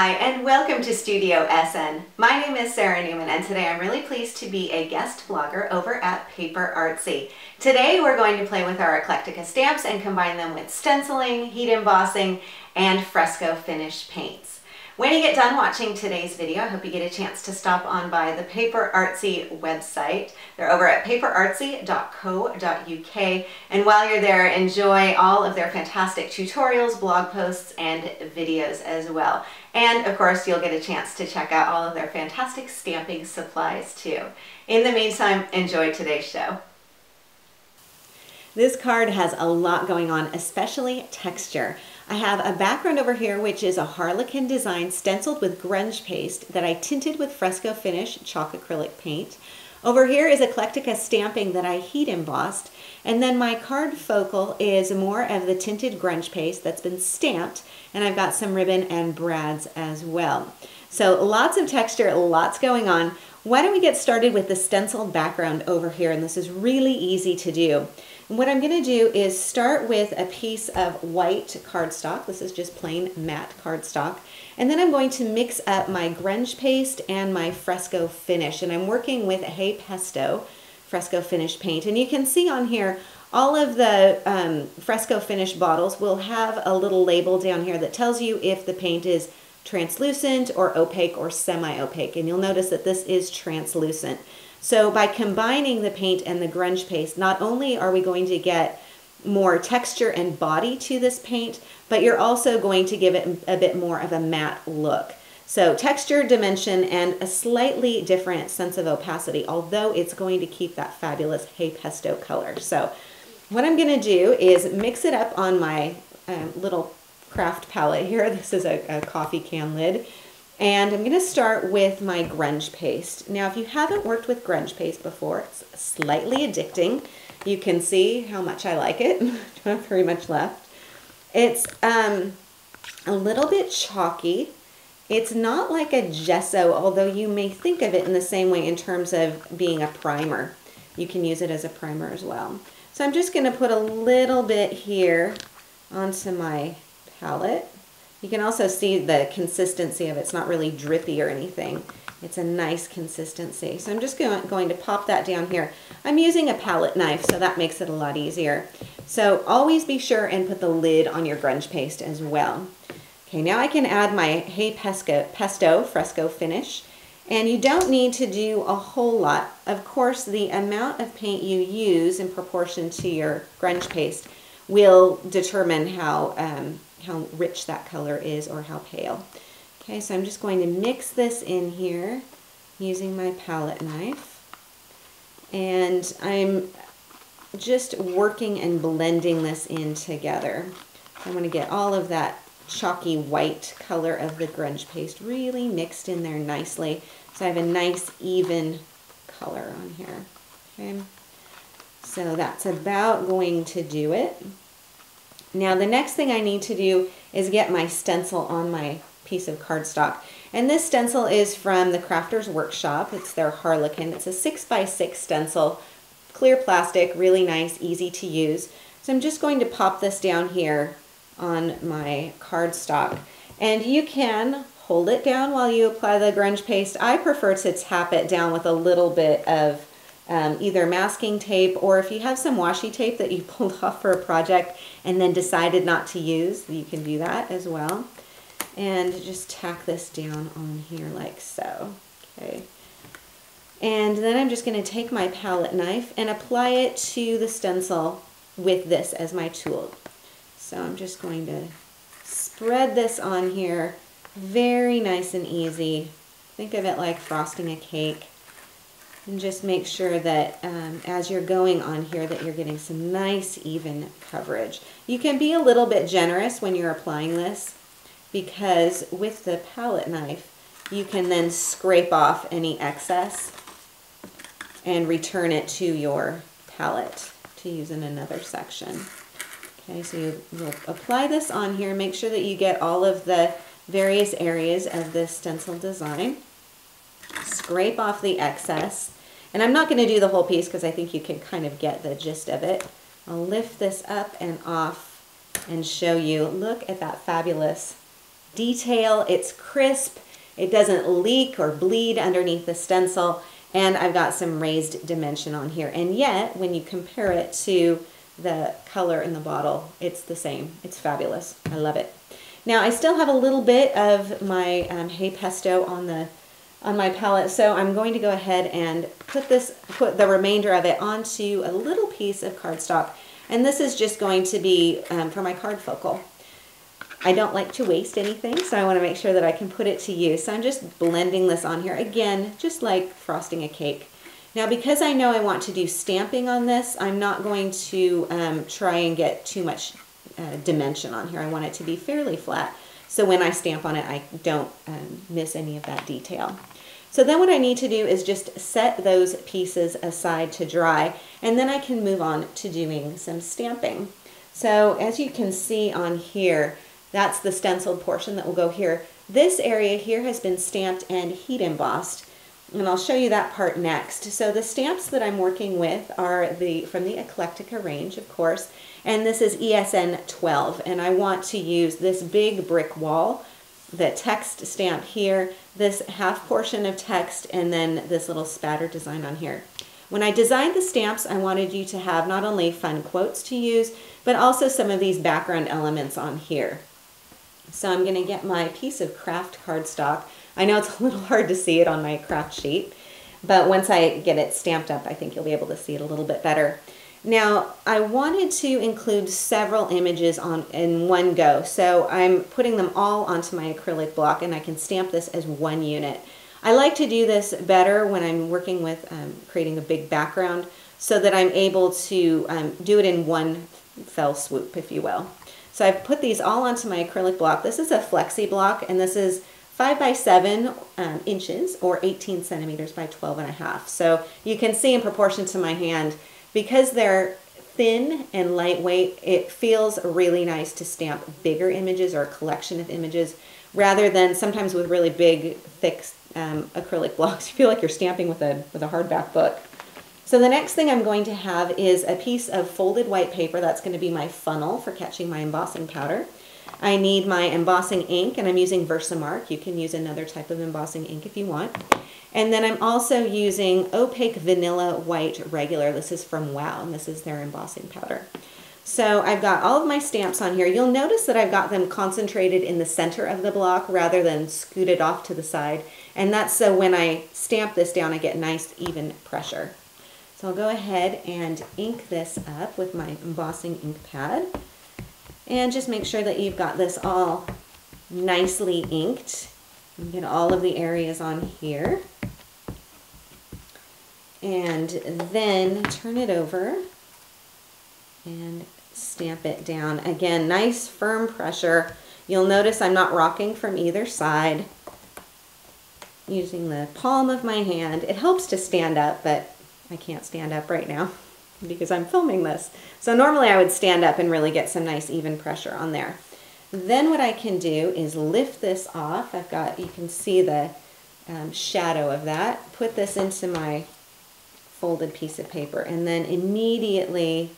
Hi, and welcome to Studio SN. My name is Sara Naumann, and today I'm really pleased to be a guest blogger over at PaperArtsy. Today we're going to play with our Eclectica stamps and combine them with stenciling, heat embossing, and fresco finish paints. When you get done watching today's video, I hope you get a chance to stop on by the PaperArtsy website. They're over at paperartsy.co.uk, and while you're there, enjoy all of their fantastic tutorials, blog posts, and videos as well. And of course, you'll get a chance to check out all of their fantastic stamping supplies too. In the meantime, enjoy today's show. This card has a lot going on, especially texture. I have a background over here which is a harlequin design stenciled with grunge paste that I tinted with Fresco Finish chalk acrylic paint. Over here is Eclectica stamping that I heat embossed, and then my card focal is more of the tinted grunge paste that's been stamped, and I've got some ribbon and brads as well. So lots of texture, lots going on. Why don't we get started with the stenciled background over here, and this is really easy to do. And what I'm going to do is start with a piece of white cardstock. This is just plain matte cardstock. And then I'm going to mix up my grunge paste and my Fresco Finish. And I'm working with a Pesto Fresco Finish paint. And you can see on here all of the Fresco Finish bottles will have a little label down here that tells you if the paint is translucent or opaque or semi-opaque. And you'll notice that this is translucent. So by combining the paint and the grunge paste, not only are we going to get more texture and body to this paint, but you're also going to give it a bit more of a matte look. So texture, dimension, and a slightly different sense of opacity, although it's going to keep that fabulous Hey Pesto color. So what I'm going to do is mix it up on my little craft palette here. This is a coffee can lid. And I'm going to start with my grunge paste. Now, if you haven't worked with grunge paste before, it's slightly addicting. You can see how much I like it. Don't have very much left. It's a little bit chalky. It's not like a gesso, although you may think of it in the same way in terms of being a primer. You can use it as a primer as well. So I'm just going to put a little bit here onto my palette. You can also see the consistency of it. It's not really drippy or anything. It's a nice consistency. So I'm just going to pop that down here. I'm using a palette knife, so that makes it a lot easier. So always be sure and put the lid on your grunge paste as well. Okay, now I can add my Hey Pesto Fresco Finish. And you don't need to do a whole lot. Of course, the amount of paint you use in proportion to your grunge paste will determine how rich that color is or how pale. Okay, so I'm just going to mix this in here using my palette knife. And I'm just working and blending this in together. I want to get all of that chalky white color of the grunge paste really mixed in there nicely. So I have a nice even color on here. Okay, so that's about going to do it. Now the next thing I need to do is get my stencil on my piece of cardstock. And this stencil is from the Crafter's Workshop. It's their Harlequin. It's a 6x6 stencil, clear plastic, really nice, easy to use. So I'm just going to pop this down here on my cardstock. And you can hold it down while you apply the grunge paste. I prefer to tap it down with a little bit of either masking tape, or if you have some washi tape that you pulled off for a project and then decided not to use, you can do that as well. And just tack this down on here like so. Okay. And then I'm just going to take my palette knife and apply it to the stencil with this as my tool. So I'm just going to spread this on here, very nice and easy. Think of it like frosting a cake. And just make sure that as you're going on here that you're getting some nice even coverage. You can be a little bit generous when you're applying this, because with the palette knife you can then scrape off any excess and return it to your palette to use in another section. Okay, so you'll apply this on here. Make sure that you get all of the various areas of this stencil design. Scrape off the excess. And I'm not going to do the whole piece because I think you can kind of get the gist of it. I'll lift this up and off and show you. Look at that fabulous detail. It's crisp. It doesn't leak or bleed underneath the stencil. And I've got some raised dimension on here. And yet, when you compare it to the color in the bottle, it's the same. It's fabulous. I love it. Now, I still have a little bit of my hay pesto on my palette, so I'm going to go ahead and put the remainder of it onto a little piece of cardstock. And this is just going to be for my card focal. I don't like to waste anything, so I want to make sure that I can put it to use. So I'm just blending this on here, again, just like frosting a cake. Now, because I know I want to do stamping on this, I'm not going to try and get too much dimension on here. I want it to be fairly flat, so when I stamp on it, I don't miss any of that detail. So then what I need to do is just set those pieces aside to dry, and then I can move on to doing some stamping. So as you can see on here, that's the stenciled portion that will go here. This area here has been stamped and heat embossed, and I'll show you that part next. So the stamps that I'm working with are from the Eclectica range, of course, and this is ESN 12, and I want to use this big brick wall, the text stamp here, this half portion of text, and then this little spatter design on here. When I designed the stamps, I wanted you to have not only fun quotes to use, but also some of these background elements on here. So I'm going to get my piece of craft cardstock. I know it's a little hard to see it on my craft sheet, but once I get it stamped up, I think you'll be able to see it a little bit better. Now, I wanted to include several images in one go, so I'm putting them all onto my acrylic block, and I can stamp this as one unit. I like to do this better when I'm working with creating a big background, so that I'm able to do it in one fell swoop, if you will. So I've put these all onto my acrylic block. This is a flexi block, and this is 5 by 7 inches, or 18 centimeters by 12.5. So you can see in proportion to my hand, because they're thin and lightweight, it feels really nice to stamp bigger images or a collection of images, rather than sometimes with really big, thick acrylic blocks. You feel like you're stamping with a hardback book. So the next thing I'm going to have is a piece of folded white paper. That's going to be my funnel for catching my embossing powder. I need my embossing ink, and I'm using Versamark. You can use another type of embossing ink if you want. And then I'm also using opaque vanilla white regular. This is from Wow, and this is their embossing powder. So I've got all of my stamps on here. You'll notice that I've got them concentrated in the center of the block rather than scooted off to the side. And that's so when I stamp this down, I get nice even pressure. So I'll go ahead and ink this up with my embossing ink pad. And just make sure that you've got this all nicely inked. And get all of the areas on here. And then turn it over and stamp it down. Again, nice firm pressure. You'll notice I'm not rocking from either side. Using the palm of my hand. It helps to stand up, but I can't stand up right now because I'm filming this. So normally I would stand up and really get some nice even pressure on there. Then what I can do is lift this off. I've got, you can see the shadow of that. Put this into my folded piece of paper, and then immediately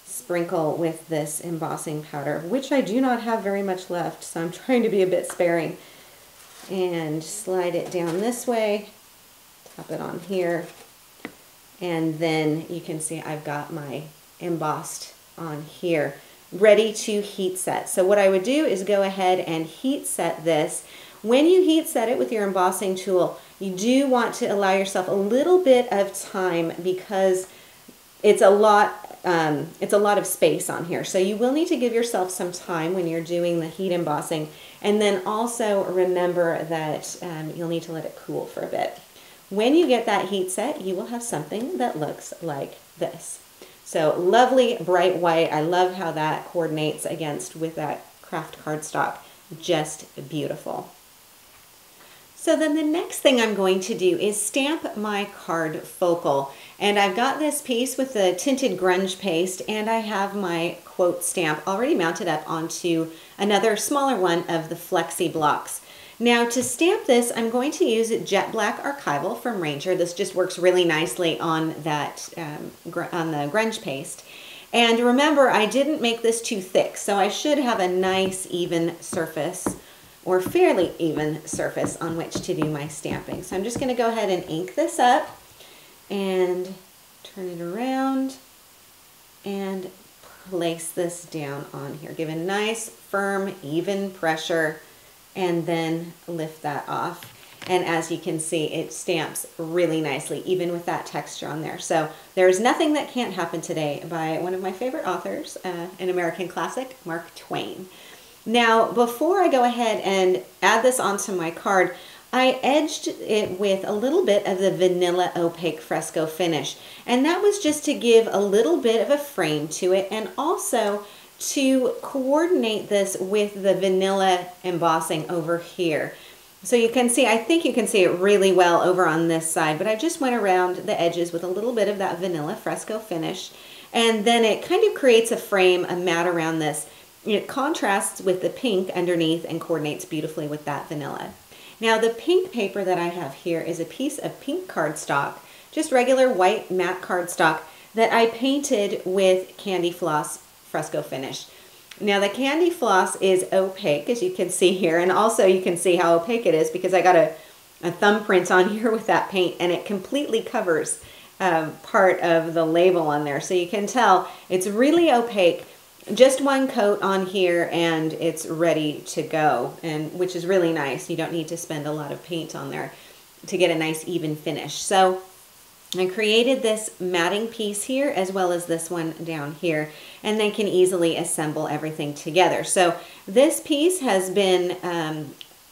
sprinkle with this embossing powder, which I do not have very much left, so I'm trying to be a bit sparing. And slide it down this way, tap it on here, and then you can see I've got my embossed on here, ready to heat set. So what I would do is go ahead and heat set this. When you heat set it with your embossing tool, you do want to allow yourself a little bit of time because it's a lot of space on here. So you will need to give yourself some time when you're doing the heat embossing, and then also remember that you'll need to let it cool for a bit. When you get that heat set, you will have something that looks like this. So lovely bright white. I love how that coordinates with that craft cardstock. Just beautiful. So then the next thing I'm going to do is stamp my card focal. And I've got this piece with the tinted grunge paste, and I have my quote stamp already mounted up onto another smaller one of the flexi blocks. Now to stamp this, I'm going to use Jet Black Archival from Ranger. This just works really nicely on that on the grunge paste. And remember, I didn't make this too thick, so I should have a nice even surface or fairly even surface on which to do my stamping. So I'm just going to go ahead and ink this up and turn it around and place this down on here. Give a nice, firm, even pressure and then lift that off. And as you can see, it stamps really nicely, even with that texture on there. So there's nothing that can't happen today by one of my favorite authors, an American classic, Mark Twain. Now, before I go ahead and add this onto my card, I edged it with a little bit of the vanilla opaque fresco finish. And that was just to give a little bit of a frame to it and also to coordinate this with the vanilla embossing over here. So you can see, I think you can see it really well over on this side, but I just went around the edges with a little bit of that vanilla fresco finish, and then it kind of creates a frame, a mat around this. It contrasts with the pink underneath and coordinates beautifully with that vanilla. Now the pink paper that I have here is a piece of pink cardstock, just regular white matte cardstock that I painted with candy floss fresco finish. Now the candy floss is opaque, as you can see here, and also you can see how opaque it is because I got a thumbprint on here with that paint, and it completely covers part of the label on there. So you can tell it's really opaque. Just one coat on here and it's ready to go, and which is really nice. You don't need to spend a lot of paint on there to get a nice even finish. So I created this matting piece here as well as this one down here, and then can easily assemble everything together. So this piece has been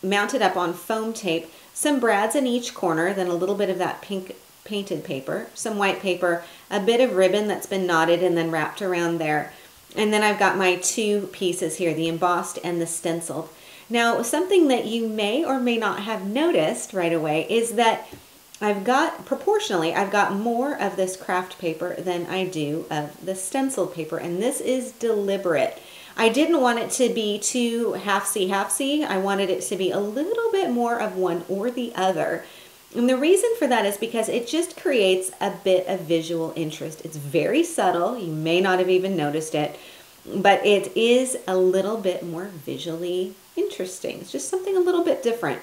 mounted up on foam tape, some brads in each corner, then a little bit of that pink painted paper, some white paper, a bit of ribbon that's been knotted and then wrapped around there. And then I've got my two pieces here, the embossed and the stenciled. Now, something that you may or may not have noticed right away is that proportionally, I've got more of this craft paper than I do of the stencil paper, and this is deliberate. I didn't want it to be too half-see, half-see. I wanted it to be a little bit more of one or the other. And the reason for that is because it just creates a bit of visual interest. It's very subtle. You may not have even noticed it, but it is a little bit more visually interesting. It's just something a little bit different.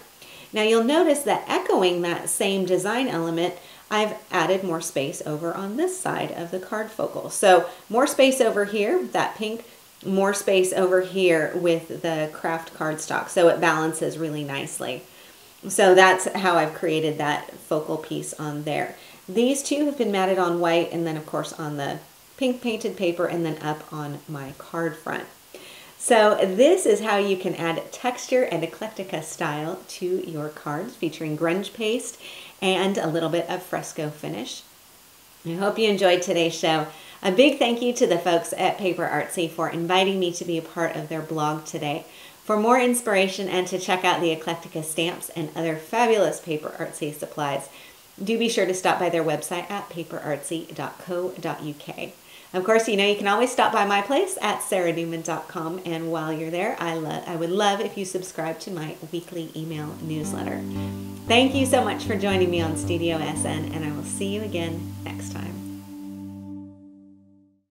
Now you'll notice that echoing that same design element, I've added more space over on this side of the card focal. So more space over here, that pink, more space over here with the craft cardstock. So it balances really nicely. So that's how I've created that focal piece on there. These two have been matted on white, and then of course on the pink painted paper, and then up on my card front. So this is how you can add texture and eclectica style to your cards, featuring grunge paste and a little bit of fresco finish. I hope you enjoyed today's show. A big thank you to the folks at PaperArtsy for inviting me to be a part of their blog today. For more inspiration and to check out the eclectica stamps and other fabulous PaperArtsy supplies, do be sure to stop by their website at paperartsy.co.uk. Of course, you know you can always stop by my place at saranaumann.com, and while you're there, I would love if you subscribe to my weekly email newsletter. Thank you so much for joining me on Studio SN, and I will see you again next time.